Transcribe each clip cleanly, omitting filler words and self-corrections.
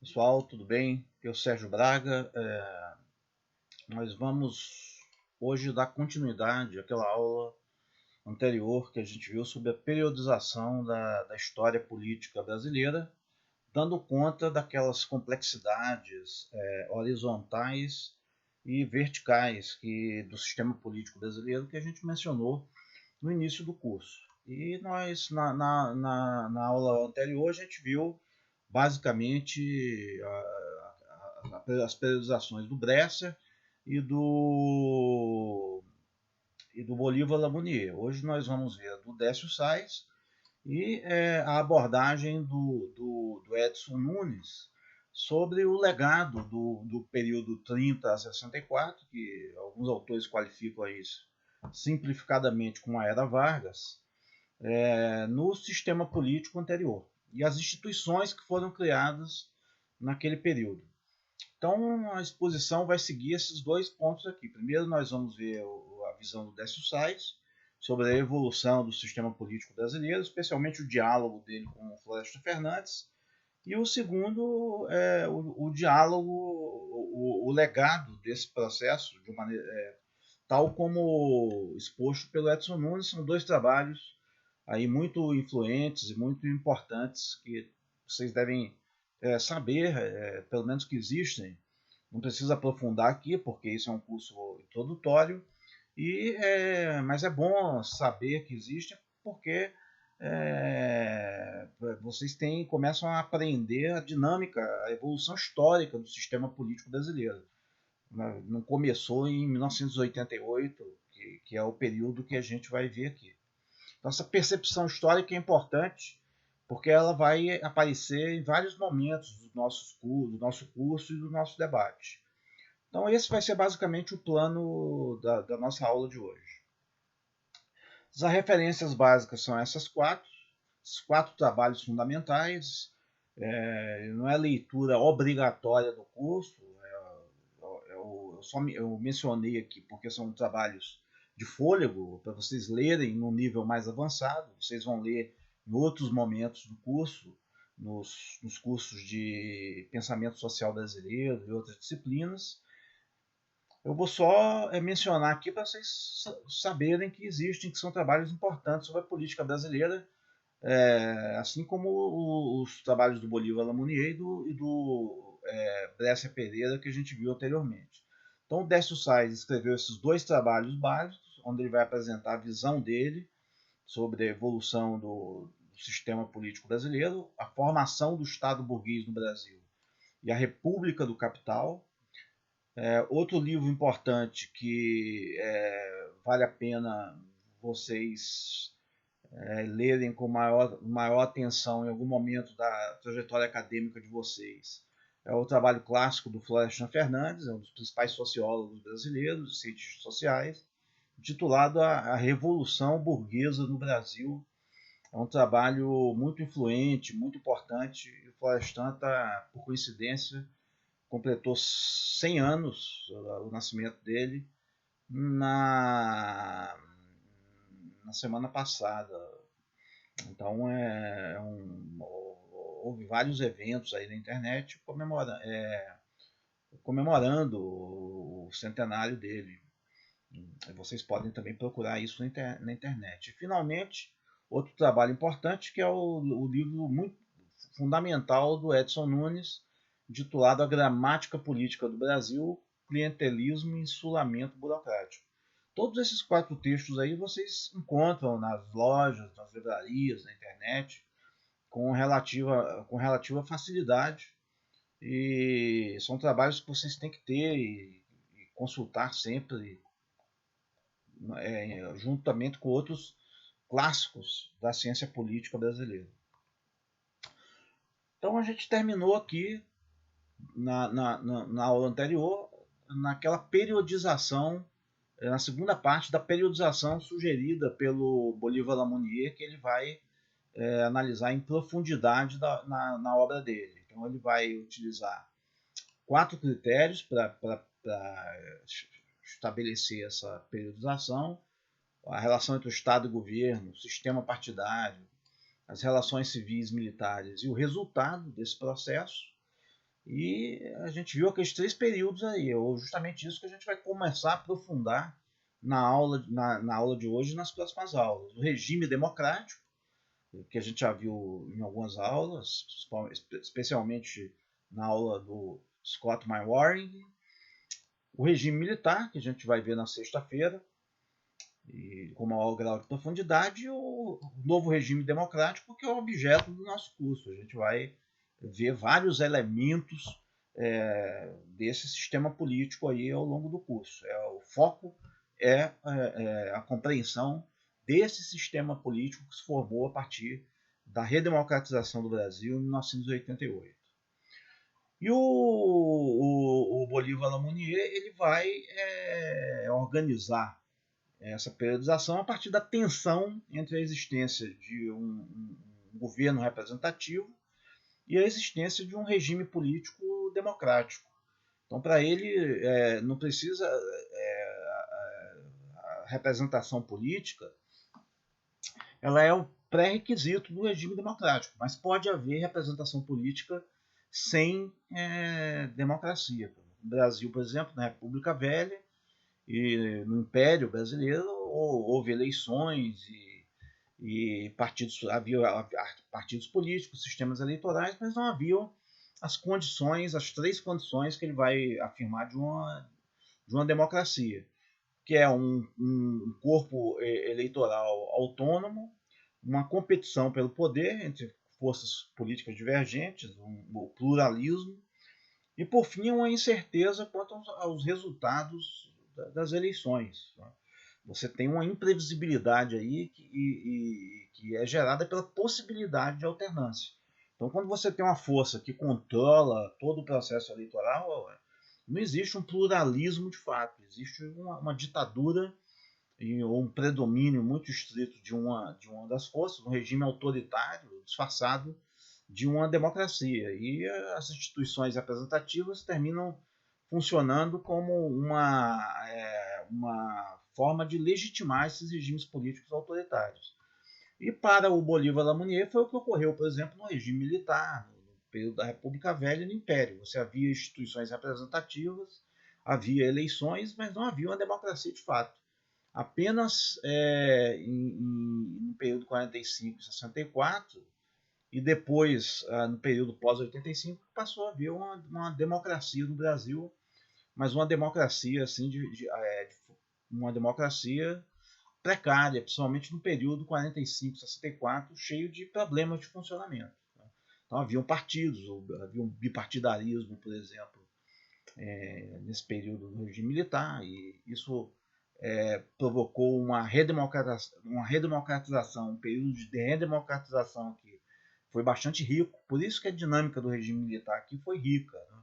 Pessoal, tudo bem? Eu, Sérgio Braga. Nós vamos hoje dar continuidade àquela aula anterior que a gente viu sobre a periodização da história política brasileira, dando conta daquelas complexidades horizontais e verticais do sistema político brasileiro que a gente mencionou no início do curso. E nós, na aula anterior, a gente viu basicamente as periodizações do Bresser e do Bolívar Lamounier. Hoje nós vamos ver a do Décio Sais e a abordagem do Edson Nunes sobre o legado do período 30 a 64, que alguns autores qualificam isso simplificadamente com a Era Vargas, no sistema político anterior e as instituições que foram criadas naquele período. Então, a exposição vai seguir esses dois pontos aqui. Primeiro, nós vamos ver a visão do Décio Sais sobre a evolução do sistema político brasileiro, especialmente o diálogo dele com o Floresta Fernandes. E o segundo é o diálogo, o legado desse processo, de maneira, tal como exposto pelo Edson Nunes. São dois trabalhos aí muito influentes e muito importantes que vocês devem saber, pelo menos que existem. Não precisa aprofundar aqui, porque isso é um curso introdutório, mas é bom saber que existem, porque vocês começam a aprender a dinâmica, a evolução histórica do sistema político brasileiro. Não começou em 1988, que é o período que a gente vai ver aqui. Então, essa percepção histórica é importante, porque ela vai aparecer em vários momentos do nosso curso e do nosso debate. Então, esse vai ser basicamente o plano da nossa aula de hoje. As referências básicas são esses quatro trabalhos fundamentais. Não é leitura obrigatória do curso, eu mencionei aqui porque são trabalhos de fôlego, para vocês lerem num nível mais avançado. Vocês vão ler em outros momentos do curso, nos cursos de pensamento social brasileiro e outras disciplinas. Eu vou só mencionar aqui para vocês saberem que existem, que são trabalhos importantes sobre a política brasileira, assim como os trabalhos do Bolívar Lamounier e do Brescia Pereira, que a gente viu anteriormente. Então, o Décio Sais escreveu esses dois trabalhos básicos, onde ele vai apresentar a visão dele sobre a evolução do sistema político brasileiro, a formação do Estado burguês no Brasil e a República do Capital. Outro livro importante que vale a pena vocês lerem com maior atenção em algum momento da trajetória acadêmica de vocês é o trabalho clássico do Florestan Fernandes, um dos principais sociólogos brasileiros, cientistas sociais, intitulado A Revolução Burguesa no Brasil. É um trabalho muito influente, muito importante, e o Florestan está, por coincidência, completou 100 anos, o nascimento dele, na semana passada. Então, houve vários eventos aí na internet comemorando o centenário dele. Vocês podem também procurar isso na internet. E, finalmente, outro trabalho importante, que é o livro muito fundamental do Edson Nunes, intitulado A Gramática Política do Brasil, Clientelismo e Insulamento Burocrático. Todos esses quatro textos aí vocês encontram nas lojas, nas livrarias, na internet, com relativa facilidade. E são trabalhos que vocês têm que ter e consultar sempre, juntamente com outros clássicos da ciência política brasileira. Então a gente terminou aqui na aula anterior, naquela periodização, na segunda parte da periodização sugerida pelo Bolívar Lamounier, que ele vai analisar em profundidade na obra dele. Então ele vai utilizar 4 critérios para estabelecer essa periodização: a relação entre o Estado e o governo, o sistema partidário, as relações civis e militares e o resultado desse processo. E a gente viu aqueles 3 períodos aí, é justamente isso que a gente vai começar a aprofundar na aula de hoje e nas próximas aulas. O regime democrático, que a gente já viu em algumas aulas, especialmente na aula do Scott Mainwaring. O regime militar, que a gente vai ver na sexta-feira, e com maior grau de profundidade, e o novo regime democrático, que é o objeto do nosso curso. A gente vai ver vários elementos desse sistema político aí ao longo do curso. O foco é a compreensão desse sistema político que se formou a partir da redemocratização do Brasil em 1988. E o Bolívar Lamounier ele vai organizar essa periodização a partir da tensão entre a existência de um governo representativo e a existência de um regime político democrático. Então, para ele, não precisa a representação política, ela é um pré-requisito do regime democrático, mas pode haver representação política sem democracia. No Brasil, por exemplo, na República Velha e no Império Brasileiro, houve eleições e havia partidos políticos, sistemas eleitorais, mas não haviam as 3 condições que ele vai afirmar de uma democracia, que é um corpo eleitoral autônomo, uma competição pelo poder entre forças políticas divergentes, o pluralismo, e, por fim, uma incerteza quanto aos resultados das eleições. Você tem uma imprevisibilidade aí que é gerada pela possibilidade de alternância. Então, quando você tem uma força que controla todo o processo eleitoral, não existe um pluralismo de fato, existe uma ditadura ou um predomínio muito estrito de uma das forças, um regime autoritário disfarçado de uma democracia. E as instituições representativas terminam funcionando como uma forma de legitimar esses regimes políticos autoritários. E para o Bolívar Lamounier foi o que ocorreu, por exemplo, no regime militar, no período da República Velha e no Império. Você havia instituições representativas, havia eleições, mas não havia uma democracia de fato. Apenas no período 45 e 64, e depois, no período pós-85, passou a haver uma democracia no Brasil, mas uma democracia assim, uma democracia precária, principalmente no período 45-64, cheio de problemas de funcionamento. Então haviam partidos, havia um bipartidarismo, por exemplo, nesse período do regime militar, e isso provocou uma redemocratização, um período de redemocratização que foi bastante rico. Por isso que a dinâmica do regime militar aqui foi rica, né?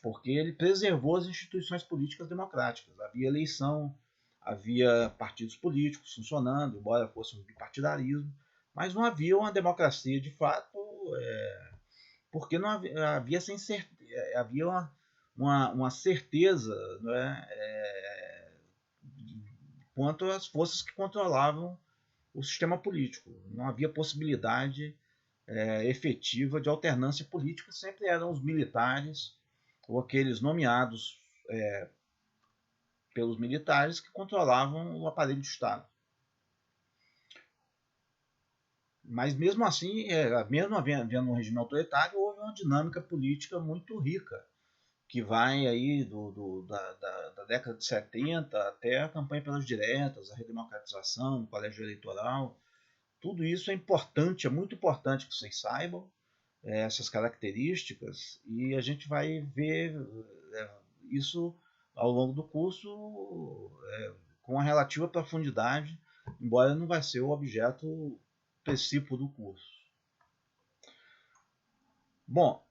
Porque ele preservou as instituições políticas democráticas. Havia eleição, havia partidos políticos funcionando, embora fosse um bipartidarismo, mas não havia uma democracia de fato, porque não havia sem certeza, havia uma certeza, né, quanto às forças que controlavam o sistema político. Não havia possibilidade efetiva de alternância política, sempre eram os militares ou aqueles nomeados pelos militares que controlavam o aparelho de Estado. Mas mesmo assim, mesmo havendo um regime autoritário, houve uma dinâmica política muito rica, que vai aí da década de 70 até a campanha pelas diretas, a redemocratização, o colégio eleitoral. Tudo isso é importante, é muito importante que vocês saibam essas características, e a gente vai ver isso ao longo do curso com a relativa profundidade, embora não vai ser o objeto principal do curso. Bom,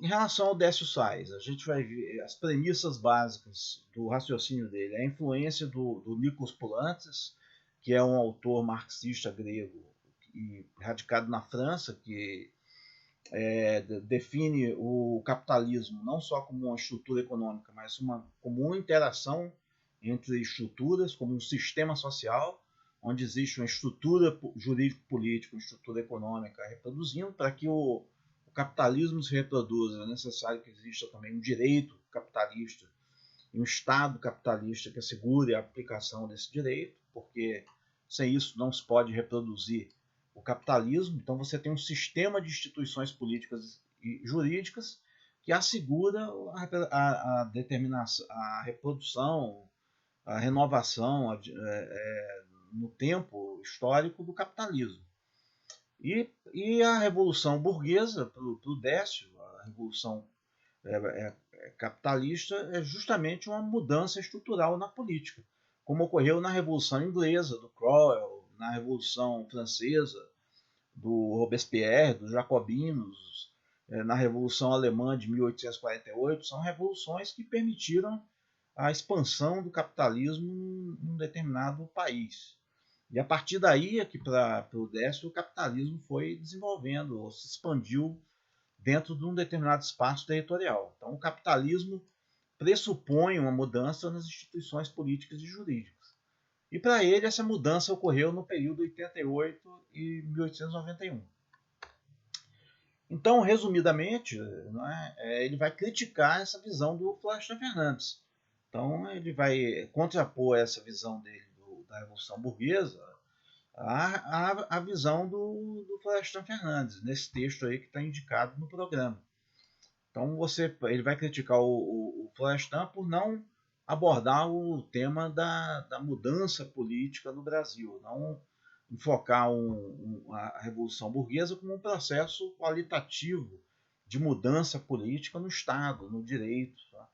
em relação ao Décio Sais, a gente vai ver as premissas básicas do raciocínio dele, a influência do Nikos Poulantzas, que é um autor marxista grego e radicado na França, que define o capitalismo não só como uma estrutura econômica, mas como uma interação entre estruturas, como um sistema social, onde existe uma estrutura jurídico-política, uma estrutura econômica reproduzindo para que o capitalismo se reproduza, é necessário que exista também um direito capitalista e um Estado capitalista que assegure a aplicação desse direito, porque sem isso não se pode reproduzir o capitalismo. Então você tem um sistema de instituições políticas e jurídicas que assegura a determinação, a reprodução, a renovação no tempo histórico do capitalismo. E a Revolução Burguesa, para o Décio, a Revolução capitalista é justamente uma mudança estrutural na política, como ocorreu na Revolução Inglesa, do Cromwell, na Revolução Francesa, do Robespierre, dos Jacobinos, na Revolução Alemã de 1848, são revoluções que permitiram a expansão do capitalismo em um determinado país. E a partir daí é que para o Décio o capitalismo foi desenvolvendo, ou se expandiu dentro de um determinado espaço territorial. Então o capitalismo pressupõe uma mudança nas instituições políticas e jurídicas. E para ele essa mudança ocorreu no período 88 e 1891. Então, resumidamente, ele vai criticar essa visão do Florestan Fernandes. Então, ele vai contrapor essa visão dele da Revolução Burguesa à visão do Florestan Fernandes, nesse texto aí que está indicado no programa. Então, ele vai criticar o Florestan por não abordar o tema da mudança política no Brasil, não enfocar a Revolução Burguesa como um processo qualitativo de mudança política no Estado, no direito. Tá?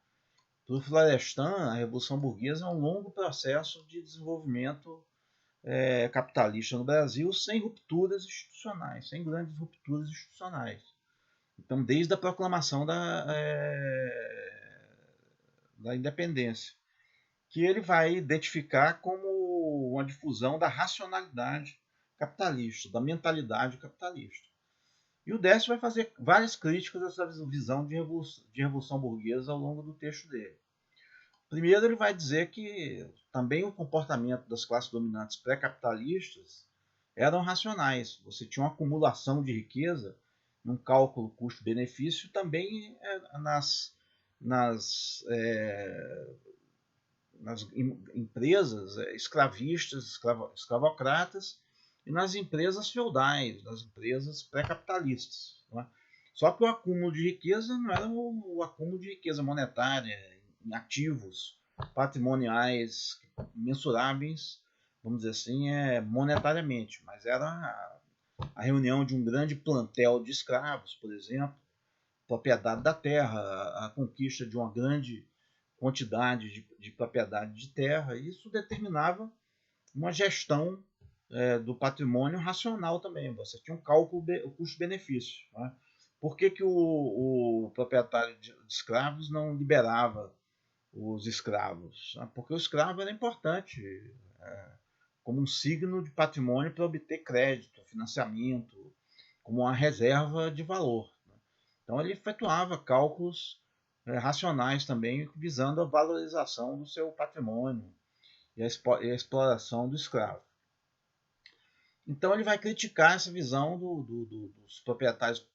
Para o Florestan, a Revolução Burguesa é um longo processo de desenvolvimento capitalista no Brasil sem rupturas institucionais, sem grandes rupturas institucionais. Então, desde a proclamação da independência, que ele vai identificar como uma difusão da racionalidade capitalista, da mentalidade capitalista. E o Décio vai fazer várias críticas a essa visão de revolução burguesa ao longo do texto dele. Primeiro, ele vai dizer que também o comportamento das classes dominantes pré-capitalistas eram racionais. Você tinha uma acumulação de riqueza, num cálculo custo-benefício, também nas empresas escravistas, escravocratas, e nas empresas feudais, nas empresas pré-capitalistas. Né? Só que o acúmulo de riqueza não era o acúmulo de riqueza monetária, em ativos patrimoniais mensuráveis, vamos dizer assim, monetariamente, mas era a reunião de um grande plantel de escravos, por exemplo, propriedade da terra, a conquista de uma grande quantidade de propriedade de terra. Isso determinava uma gestão do patrimônio racional também. Você tinha um cálculo o custo-benefício. Né? Por que o proprietário de escravos não liberava os escravos? Porque o escravo era importante como um signo de patrimônio para obter crédito, financiamento, como uma reserva de valor. Então ele efetuava cálculos racionais também, visando a valorização do seu patrimônio e a exploração do escravo. Então ele vai criticar essa visão dos proprietários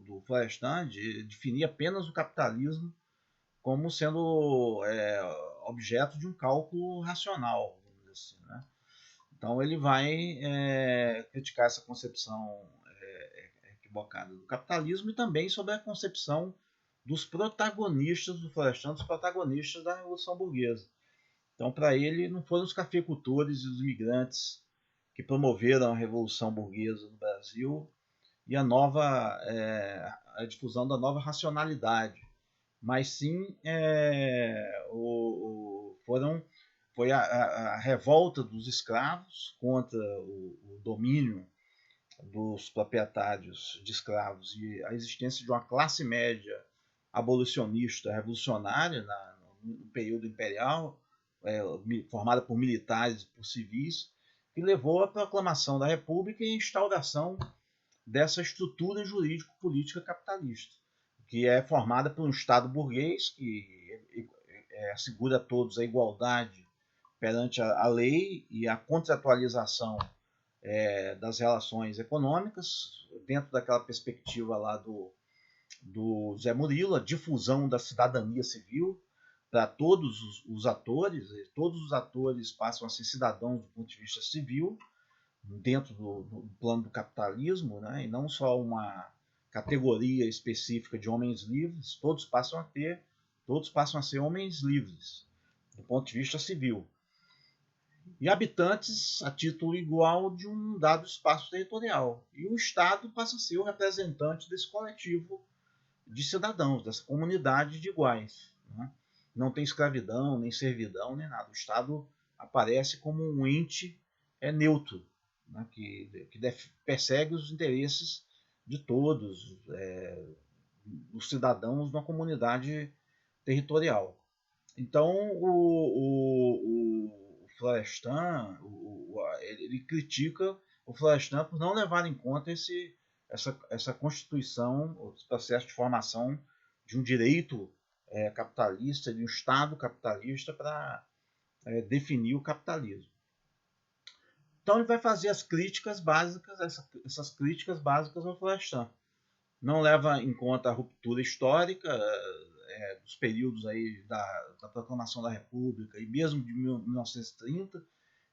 do Florestan de definir apenas o capitalismo como sendo objeto de um cálculo racional, vamos dizer assim, né? Então ele vai criticar essa concepção equivocada do capitalismo e também sobre a concepção dos protagonistas do Florestan, dos protagonistas da Revolução Burguesa. Então, para ele, não foram os cafeicultores e os imigrantes que promoveram a Revolução Burguesa no Brasil e a difusão da nova racionalidade, mas sim foi a revolta dos escravos contra o domínio dos proprietários de escravos e a existência de uma classe média abolicionista revolucionária no período imperial, formada por militares e por civis, que levou à proclamação da República e à instauração dessa estrutura jurídico-política capitalista, que é formada por um Estado burguês que assegura a todos a igualdade perante a lei e a contratualização das relações econômicas, dentro daquela perspectiva lá do Zé Murilo, a difusão da cidadania civil para todos os atores passam a ser cidadãos do ponto de vista civil, dentro do plano do capitalismo, né? E não só uma categoria específica de homens livres, todos passam a ser homens livres, do ponto de vista civil. E habitantes a título igual de um dado espaço territorial. E o Estado passa a ser o representante desse coletivo de cidadãos, dessa comunidade de iguais. Né? Não tem escravidão, nem servidão, nem nada. O Estado aparece como um ente neutro, né? que persegue os interesses de todos, os cidadãos de uma comunidade territorial. Então, o Florestan, ele critica o Florestan por não levar em conta essa constituição, esse processo de formação de um direito capitalista, de um Estado capitalista para definir o capitalismo. Então ele vai fazer as críticas básicas, essas críticas básicas ao Florestan. Não leva em conta a ruptura histórica dos períodos aí da proclamação da República e mesmo de 1930,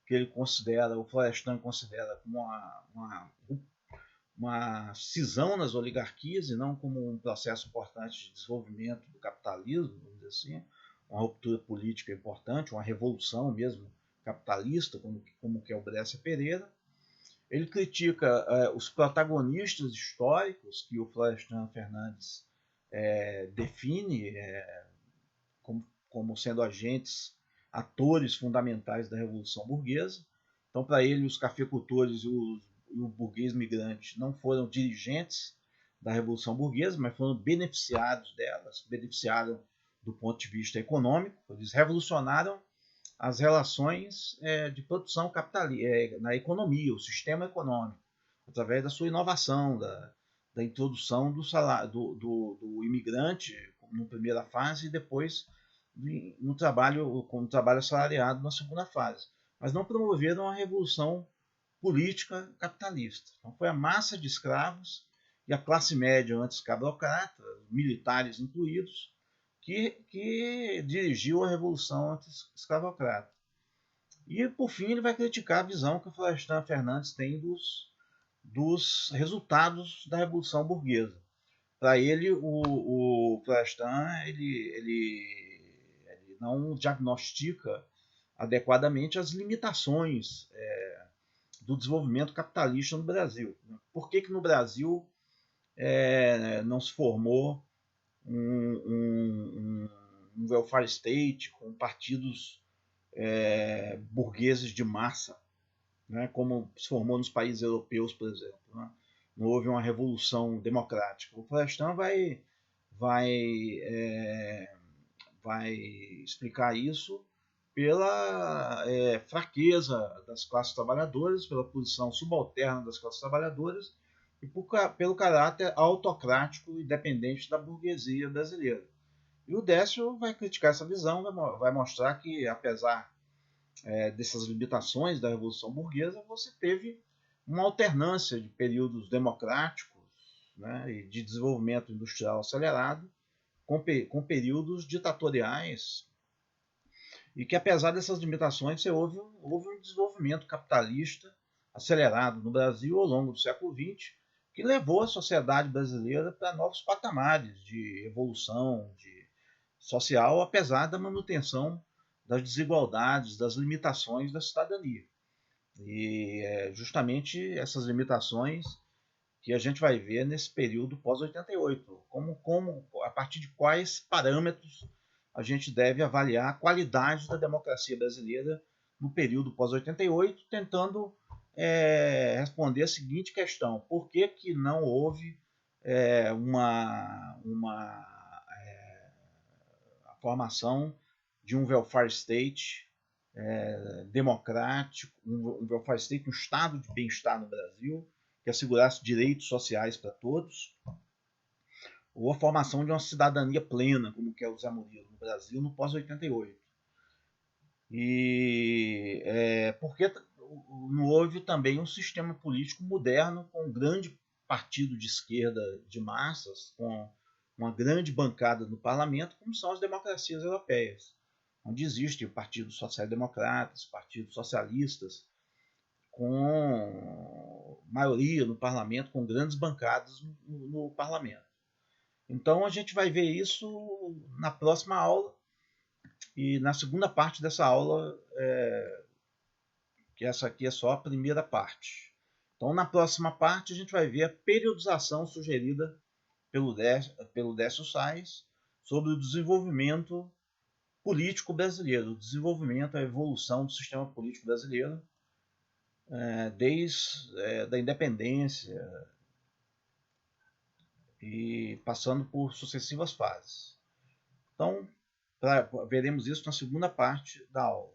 que ele considera, o Florestan considera como uma cisão nas oligarquias e não como um processo importante de desenvolvimento do capitalismo, vamos dizer assim, uma ruptura política importante, uma revolução mesmo capitalista, como que é o Brescia Pereira. Ele critica os protagonistas históricos que o Florestan Fernandes define como sendo atores fundamentais da Revolução Burguesa. Então, para ele, os cafeicultores e o burguês migrante não foram dirigentes da Revolução Burguesa, mas foram beneficiados delas, beneficiaram do ponto de vista econômico. Eles revolucionaram as relações de produção na economia, o sistema econômico, através da sua inovação, da introdução do imigrante na primeira fase e depois no trabalho assalariado na segunda fase. Mas não promoveram a revolução política capitalista. Então foi a massa de escravos e a classe média anti-escravocrata, militares incluídos, que dirigiu a revolução anti-escravocrata. E, por fim, ele vai criticar a visão que o Florestan Fernandes tem dos resultados da Revolução Burguesa. Para ele, o Florestan ele não diagnostica adequadamente as limitações do desenvolvimento capitalista no Brasil. Por que no Brasil não se formou um welfare state com partidos burgueses de massa, né, como se formou nos países europeus, por exemplo. Né? Não houve uma revolução democrática. O Florestan vai explicar isso pela fraqueza das classes trabalhadoras, pela posição subalterna das classes trabalhadoras e pelo caráter autocrático e dependente da burguesia brasileira. E o Décio vai criticar essa visão, vai mostrar que, apesar dessas limitações da Revolução Burguesa, você teve uma alternância de períodos democráticos, né, e de desenvolvimento industrial acelerado com períodos ditatoriais e que, apesar dessas limitações, houve um desenvolvimento capitalista acelerado no Brasil ao longo do século XX, que levou a sociedade brasileira para novos patamares de evolução social, apesar da manutenção das desigualdades, das limitações da cidadania. E é justamente essas limitações que a gente vai ver nesse período pós-88, a partir de quais parâmetros a gente deve avaliar a qualidade da democracia brasileira no período pós-88, tentando responder a seguinte questão: por que não houve a formação de um welfare state democrático, um welfare state, um estado de bem-estar no Brasil, que assegurasse direitos sociais para todos, ou a formação de uma cidadania plena, como quer o Zé Murilo no Brasil no pós-88. E porque não houve também um sistema político moderno com um grande partido de esquerda de massas, com uma grande bancada no parlamento, como são as democracias europeias, onde existe o Partido Social-Democratas, partidos socialistas, com maioria no parlamento, com grandes bancadas no parlamento. Então a gente vai ver isso na próxima aula, e na segunda parte dessa aula, que essa aqui é só a primeira parte. Então na próxima parte a gente vai ver a periodização sugerida pelo Décio Sais sobre o desenvolvimento político brasileiro, o desenvolvimento, a evolução do sistema político brasileiro, desde da independência e passando por sucessivas fases. Então, veremos isso na segunda parte da aula.